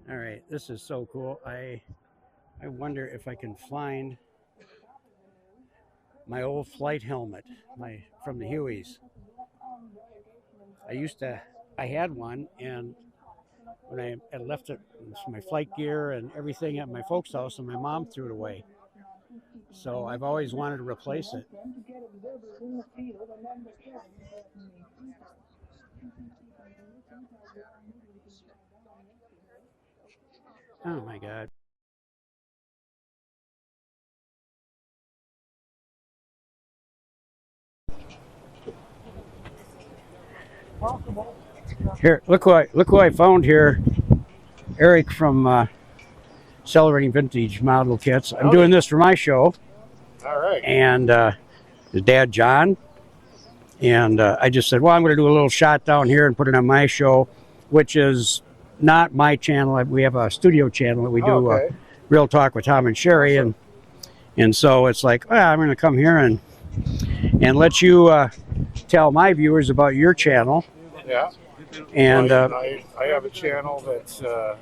All right, this is so cool. I wonder if I can find my old flight helmet, from the Hueys. I had one, and when I had left it, my flight gear and everything at my folks' house, and my mom threw it away. So I've always wanted to replace it. Oh my God. Here, look who I found here. Eric from Celebrating Vintage Model Kits. I'm doing this for my show. All right. And his dad, John. And I just said, well, I'm going to do a little shot down here and put it on my show, which is not my channel. We have a studio channel that we do Real Talk with Tom and Sherry. Awesome. And so it's like, well, I'm going to come here and let you tell my viewers about your channel. Yeah. And I have a channel that's for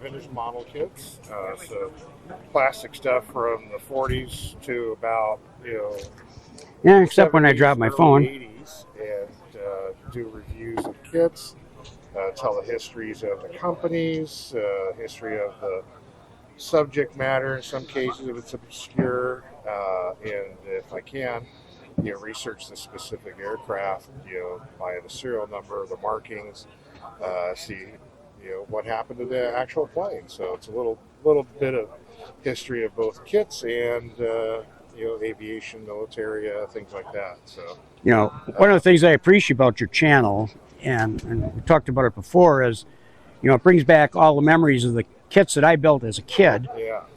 vintage model kits, so plastic stuff from the 40s to about, yeah, except when I drop my phone. 80s, and do reviews of kits, tell the histories of the companies, history of the subject matter in some cases if it's obscure, and if I can, research the specific aircraft, by the serial number, the markings, see, what happened to the actual plane. So it's a little bit of history of both kits and, aviation, military, things like that. So, one of the things I appreciate about your channel, and we talked about it before, is, it brings back all the memories of the kits that I built as a kid,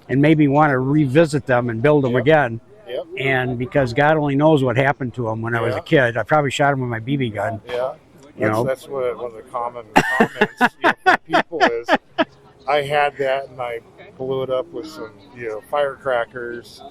and maybe want to revisit them and build them again. Yep. And because God only knows what happened to them when I was a kid. I probably shot him with my BB gun. Yeah. That's one of the common comments from people is, I had that and I blew it up with some, firecrackers.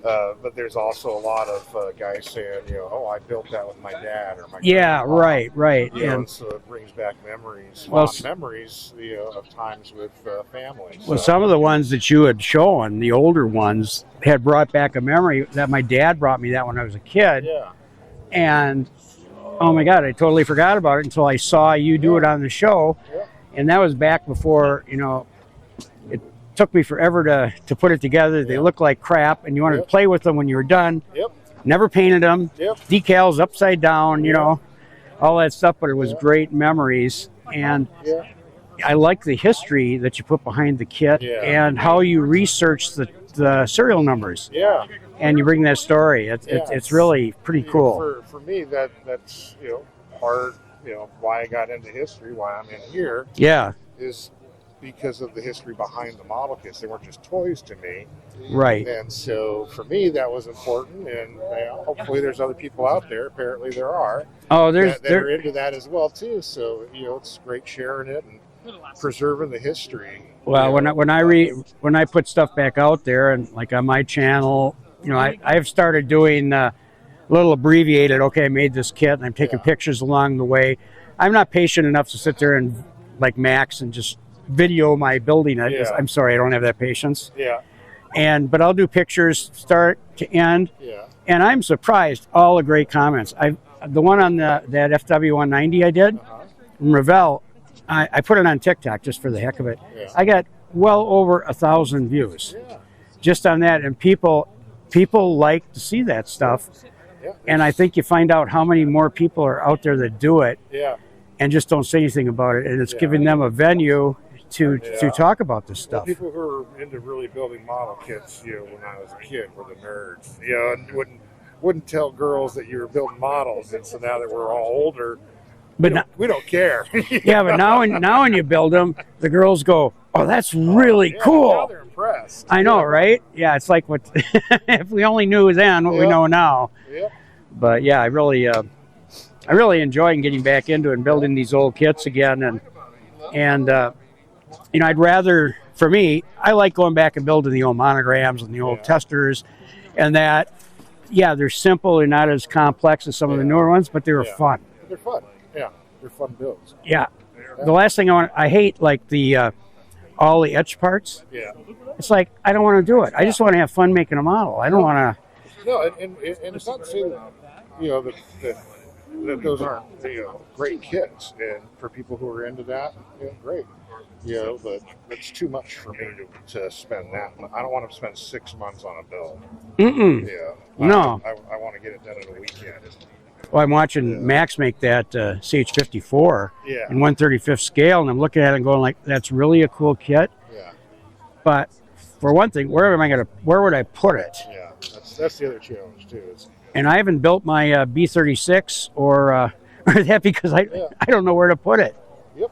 But there's also a lot of guys saying, I built that with my dad or my grandpa. Right. And so it brings back memories, memories, of times with family. Well, some of the ones that you had shown, the older ones, had brought back a memory that my dad brought me that when I was a kid. Yeah. And oh my God, I totally forgot about it until I saw you do it on the show. Yeah. And that was back before, it took me forever to put it together. They look like crap, and you wanted to play with them when you were done. Yep. Never painted them. Yep. Decals upside down, all that stuff, but it was great memories. And I like the history that you put behind the kit and how you research the serial numbers. Yeah. And you bring that story. It's really pretty cool. For me, that's part, why I got into history, why I'm in here. Yeah. Is because of the history behind the model kits. They weren't just toys to me. Right. And so for me, that was important. And hopefully there's other people out there, apparently there are, that are into that as well too. So, it's great sharing it and preserving the history. Well, when I put stuff back out there, and like on my channel, I've started doing a little abbreviated, I made this kit and I'm taking pictures along the way. I'm not patient enough to sit there and like Max and just video my building it. Yeah. I'm sorry, I don't have that patience. Yeah. But I'll do pictures start to end. Yeah. And I'm surprised all the great comments. The one on that FW190 I did from Revell, I put it on TikTok just for the heck of it. Yeah. I got well over 1,000 views just on that, and people like to see that stuff. Yeah. And I think you find out how many more people are out there that do it and just don't say anything about it, and it's giving them a venue to talk about this stuff. Well, people who are into really building model kits, when I was a kid, were the nerds, and wouldn't tell girls that you were building models. And so now that we're all older, we don't care. Yeah, but now when you build them, the girls go, "Oh, that's really cool." Now they're impressed. I know, right? Yeah, it's like what if we only knew then what we know now. Yeah. But yeah, I really enjoy getting back into it and building these old kits again, and I'd rather, for me, I like going back and building the old monograms and the old testers, and that, they're simple, they're not as complex as some of the newer ones, but they were fun. They're fun. Yeah, they're fun builds. Yeah, the last thing I hate like the all the etch parts. Yeah. It's like I don't want to do it. I just want to have fun making a model. I don't want to. No, and it's not to say that, that those aren't, great kits, and for people who are into that, great. But it's too much for me to spend that. I don't want to spend 6 months on a build. Yeah. No. I want to get it done in a weekend. Well, I'm watching Max make that CH-54 in 1/35th scale, and I'm looking at it and going like, that's really a cool kit. Yeah. But for one thing, where would I put it? Yeah. That's the other challenge too. And I haven't built my B-36 or that because I don't know where to put it. Yep.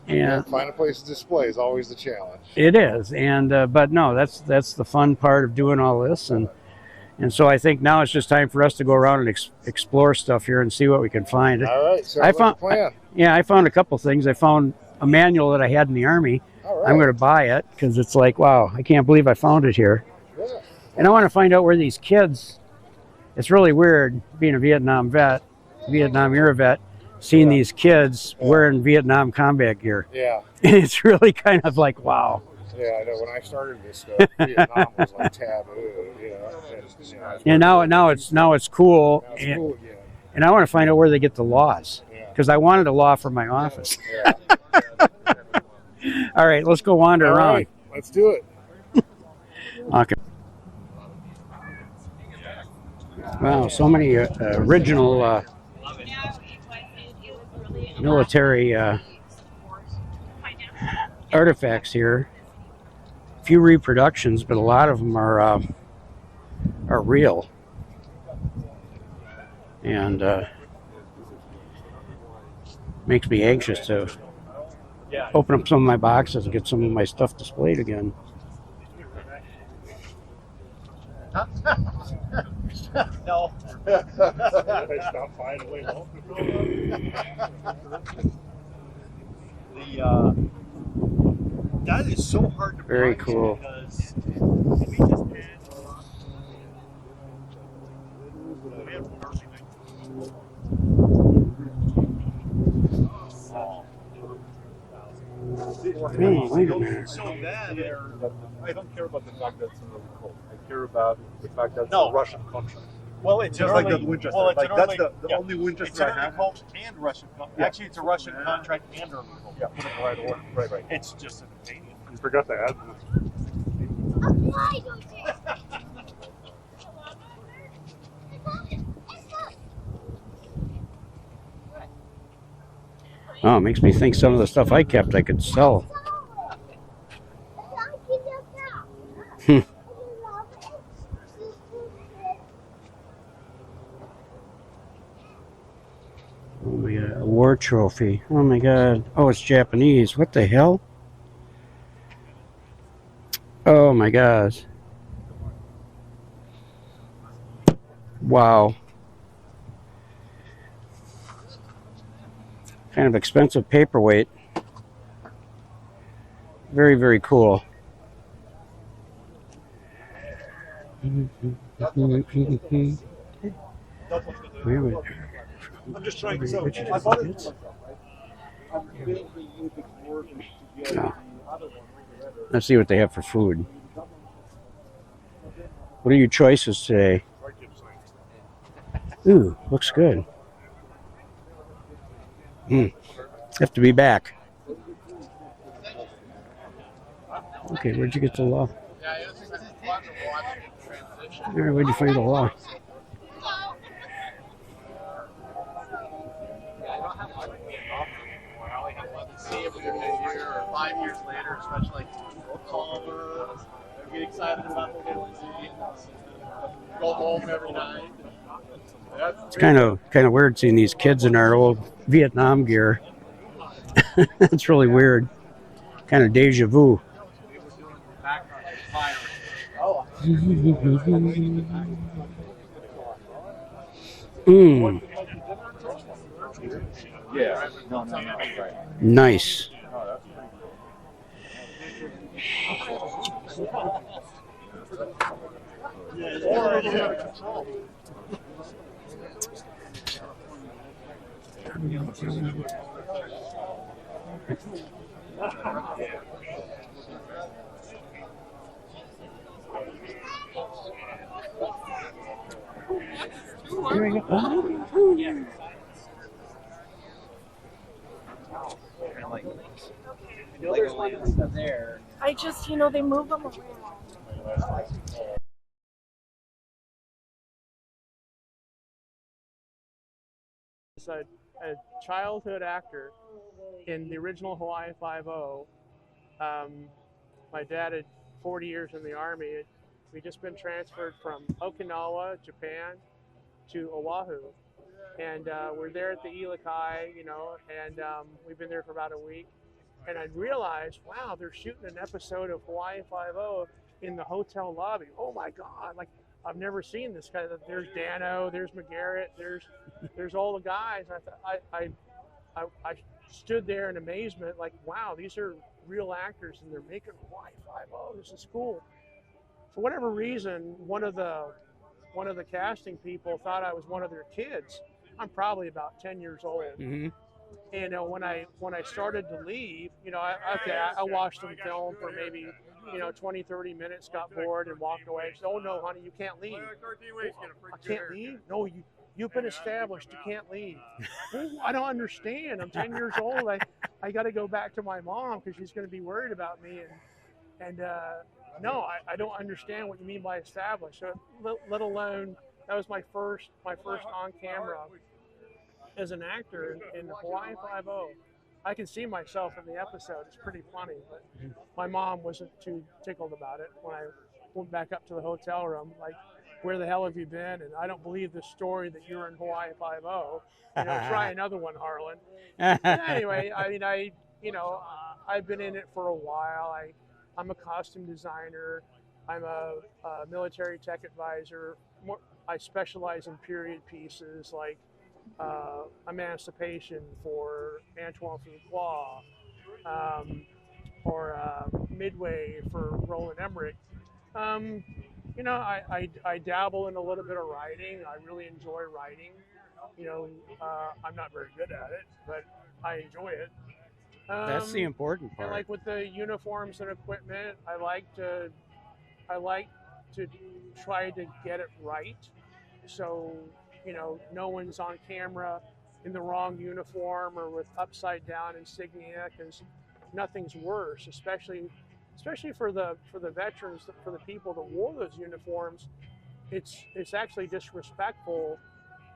And find a place to display is always the challenge. It is, and but no, that's the fun part of doing all this, and so I think now it's just time for us to go around and explore stuff here and see what we can find. All right. So I found I found a couple things. I found a manual that I had in the Army. All right. I'm going to buy it because it's like, wow, I can't believe I found it here. Yeah. And I want to find out where these kids. It's really weird being a Vietnam era vet, seeing these kids wearing Vietnam combat gear. Yeah. It's really kind of like, wow. Yeah, I know. When I started this stuff, Vietnam was like taboo. And now it's cool. Now it's cool again. And I want to find out where they get the laws because I wanted a law for my office. Yeah. All right, let's go wander around. Right, let's do it. Okay. Wow, so many original military artifacts here. A few reproductions, but a lot of them are real. And makes me anxious to open up some of my boxes and get some of my stuff displayed again. No. That is so hard to Very find cool. because we just had Wait a minute. so bad. I don't care about the fact that it's really cold. I care about the fact that it's No. a Russian contract. Well, it's Just an like early, that Winchester. Well, it's Like, an that's early, the only Winchester it's an I early have. Colt and Russian. Yeah. Actually, it's a Russian contract and early Colt. Yeah, put it right away. Right. It's just an opinion. You forgot to add Oh, it makes me think some of the stuff I kept I could sell. Oh my god, a war trophy. Oh my god. Oh, it's Japanese. What the hell? Oh my gosh. Wow. Kind of expensive paperweight. Very, very cool. I'm just trying to sell. I bought it. No. Let's see what they have for food. What are your choices today? Ooh, looks good. Have to be back. Okay, where'd you get the law? Where'd you find the law? Or 5 years later, especially calmer, get excited about the movie, go home every night. It's kind of weird seeing these kids in our old Vietnam gear. It's really weird. Kind of deja vu. Yeah. No, right. Nice. There's one there. I just, you know, they move them around. It's a childhood actor in the original Hawaii Five-0. My dad had 40 years in the Army. We just been transferred from Okinawa, Japan, to Oahu. And we're there at the Ilikai, you know, and we've been there for about a week. And I realized, wow, they're shooting an episode of Hawaii Five-0 in the hotel lobby. Oh my God, like I've never seen this kind of. There's Dano, there's McGarrett, there's all the guys. I stood there in amazement, like, wow, these are real actors and they're making Hawaii Five-0. This is cool. For whatever reason, one of the casting people thought I was one of their kids. I'm probably about 10 years old. Mm-hmm. And when I started to leave, you know, I watched them film for maybe, you know, 20, 30 minutes, got bored and walked away. She said, "Oh no, honey, you can't leave." I can't leave? No, you've been established. You can't leave. Well, I don't understand. I'm 10 years old. I got to go back to my mom because she's going to be worried about me. And no, I don't understand what you mean by established. So, let alone that was my first on camera as an actor in Hawaii Five-0. I can see myself in the episode. It's pretty funny, but my mom wasn't too tickled about it when I went back up to the hotel room. Like, where the hell have you been? And I don't believe the story that you're in Hawaii Five-0. You know, try another one, Harlan. But anyway, I mean, I've been in it for a while. I'm a costume designer. I'm a military tech advisor. I specialize in period pieces like Emancipation for Antoine Fuqua, or Midway for Roland Emmerich. You know, I dabble in a little bit of writing. I really enjoy writing. You know, I'm not very good at it, but I enjoy it. That's the important part. And like with the uniforms and equipment, I like to try to get it right. So, you know, no one's on camera in the wrong uniform or with upside down insignia, because nothing's worse, especially for the veterans, for the people that wore those uniforms. It's actually disrespectful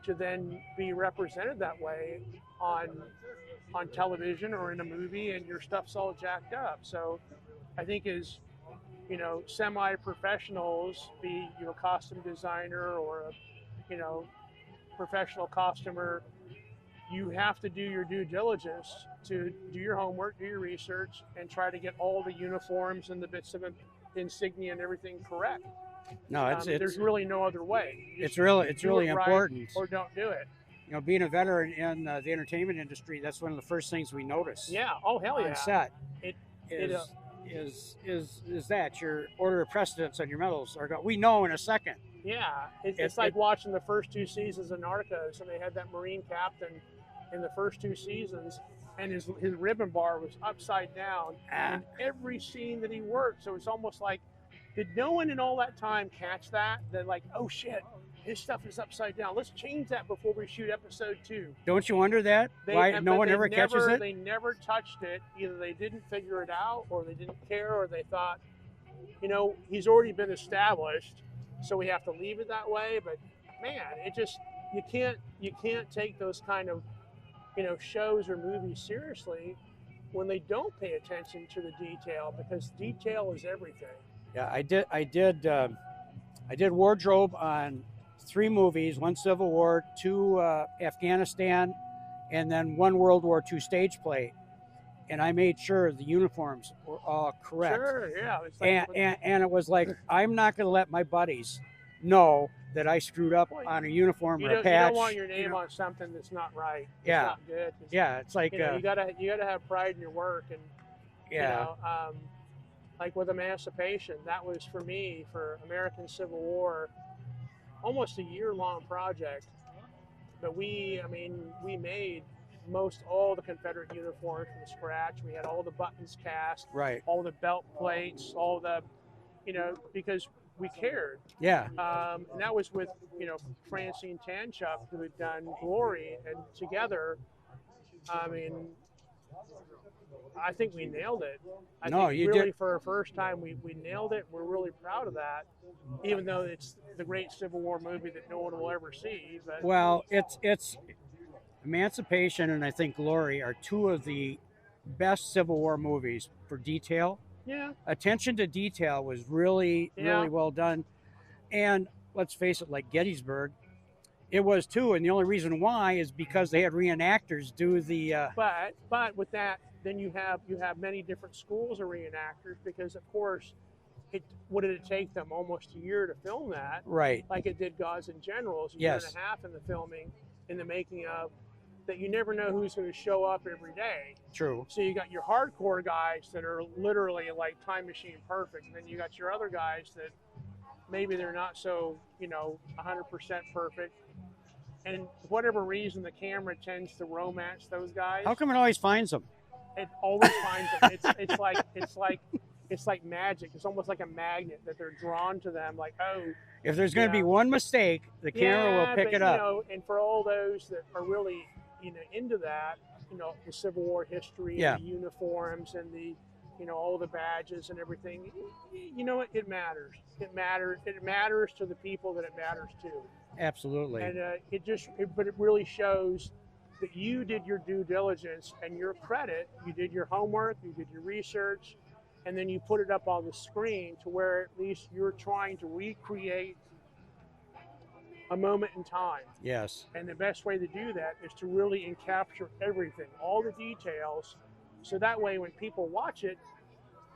to then be represented that way on television or in a movie, and your stuff's all jacked up. So I think as, you know, semi-professionals, be you a costume designer or a, you know, professional costumer, you have to do your due diligence to do your homework, do your research, and try to get all the uniforms and the bits of insignia and everything correct. No, there's really no other way. It's really important. Right, or don't do it. You know, being a veteran in the entertainment industry, that's one of the first things we notice. Yeah. Oh, hell yeah. On set is that your order of precedence on your medals are we know in a second. Yeah, it's like watching the first two seasons of Narcos, and they had that Marine captain in the first two seasons, and his ribbon bar was upside down in every scene that he worked. So it's almost like, did no one in all that time catch that? That like, oh shit, his stuff is upside down. Let's change that before we shoot episode 2. Don't you wonder that? Why no one ever catches it? They never touched it. Either they didn't figure it out, or they didn't care, or they thought, you know, he's already been established, so we have to leave it that way. But man, it just, you can't take those kind of, you know, shows or movies seriously when they don't pay attention to the detail, because detail is everything. Yeah, I did wardrobe on 3 movies, 1 Civil War, 2 Afghanistan, and then 1 World War II stage play. And I made sure the uniforms were all correct. Sure, yeah. It's like, and it was like, I'm not going to let my buddies know that I screwed up on a uniform or a patch. You don't want your name on something that's not right. It's not good. It's like, you know, you gotta have pride in your work, and you know, like with Emancipation, that was for me, for American Civil War, almost a year-long project. But we made most all the Confederate uniforms from scratch. We had all the buttons cast, Right. all the belt plates, all the, because we cared. Yeah. And that was with, Francine Tanchup, who had done Glory, and together, I mean, I think we nailed it. I No, think you really did. for our first time, we nailed it. We're really proud of that, even though it's the great Civil War movie that no one will ever see. But Well, it's Emancipation and I think Glory are two of the best Civil War movies for detail. yeah, Attention to detail was really, Yeah. really well done. And let's face it, like Gettysburg, it was too. And the only reason why is because they had reenactors do the. but with that, then you have many different schools of reenactors, because of course, what did it take them almost a year to film that? Right. Like it did Gods and Generals, a year and a half in the filming, in the making of. That you never know who's going to show up every day. True. So you got your hardcore guys that are literally like time machine perfect, and then you got your other guys that maybe they're not so 100% perfect. And for whatever reason, the camera tends to romance those guys. How come it always finds them? It always finds them. It's like magic. It's almost like a magnet that they're drawn to them. Like, oh, If there's going to be one mistake, the camera will pick it up. And for all those that are really into that, the Civil War history, Yeah. and the uniforms, and the all the badges and everything, it matters. It matters to the people that it matters to. Absolutely. And but it really shows that you did your due diligence and your credit. You did your homework, you did your research, and then you put it up on the screen to where at least you're trying to recreate a moment in time. Yes. And the best way to do that is to really encapture everything, all the details, so that way when people watch it,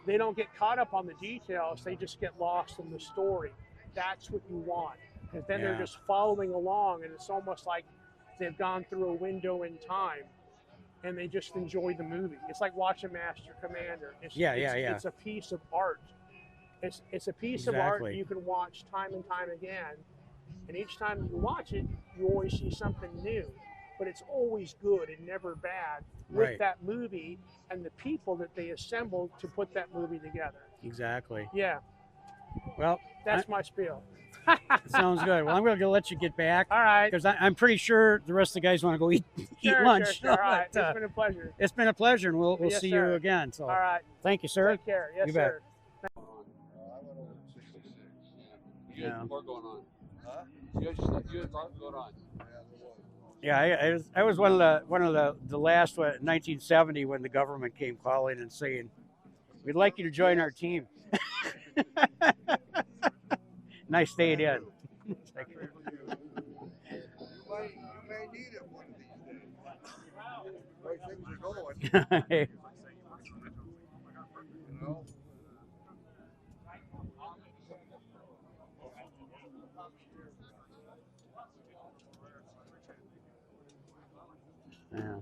they don't get caught up on the details, they just get lost in the story. That's what you want. And then they're just following along, and it's almost like they've gone through a window in time, and they just enjoy the movie. It's like watching Master Commander. It's a piece of art. It's a piece of art you can watch time and time again. And each time you watch it, you always see something new. But it's always good and never bad with that movie and the people that they assembled to put that movie together. Exactly. Yeah. Well, that's my spiel. Sounds good. Well, I'm going to let you get back. All right. Because I'm pretty sure the rest of the guys want to go eat lunch. Sure. All right. It's been a pleasure. It's been a pleasure, and we'll see you again. So, all right. Thank you, sir. Take care. Yes, you sir. Bet. You had more going on. Huh? You had a lot going on. Yeah, I was one of the last 1970 when the government came calling and saying, "We'd like you to join our team." And I stayed in. You may need it one of these days. The way things are going. You know? Yeah.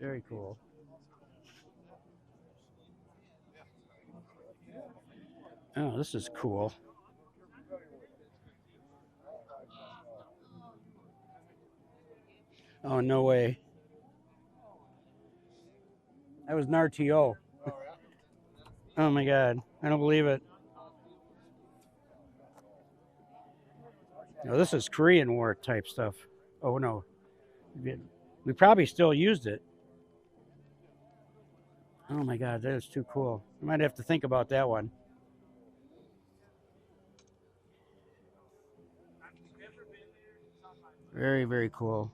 Very cool. Oh, this is cool. Oh, no way. That was an RTO. Oh my God. I don't believe it. No, this is Korean War type stuff. Oh no. We probably still used it. Oh my God, that is too cool. I might have to think about that one. Very, very cool.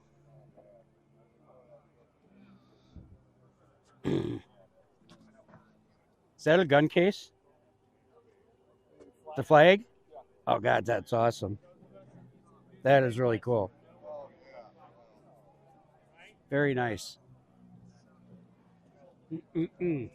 Is that a gun case? The flag? Oh God, that's awesome. That is really cool. Very nice. Mm-mm-mm.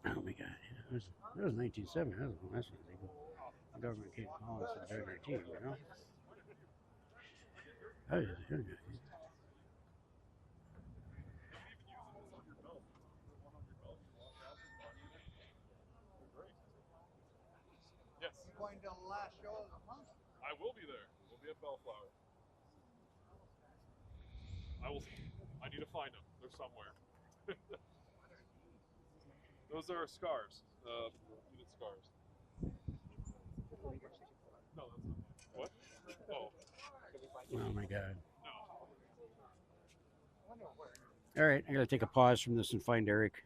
Oh my God. It was 1970. That was the last one. The government came calling us and joined our team, you know? Oh, yeah. Yes, You going to the last show of the month? I will be there. We'll be at Bellflower. I need to find them. They're somewhere. Those are scars. Unit scars. No, that's not. What? Oh. Oh, my God. No. All right, I got to take a pause from this and find Eric.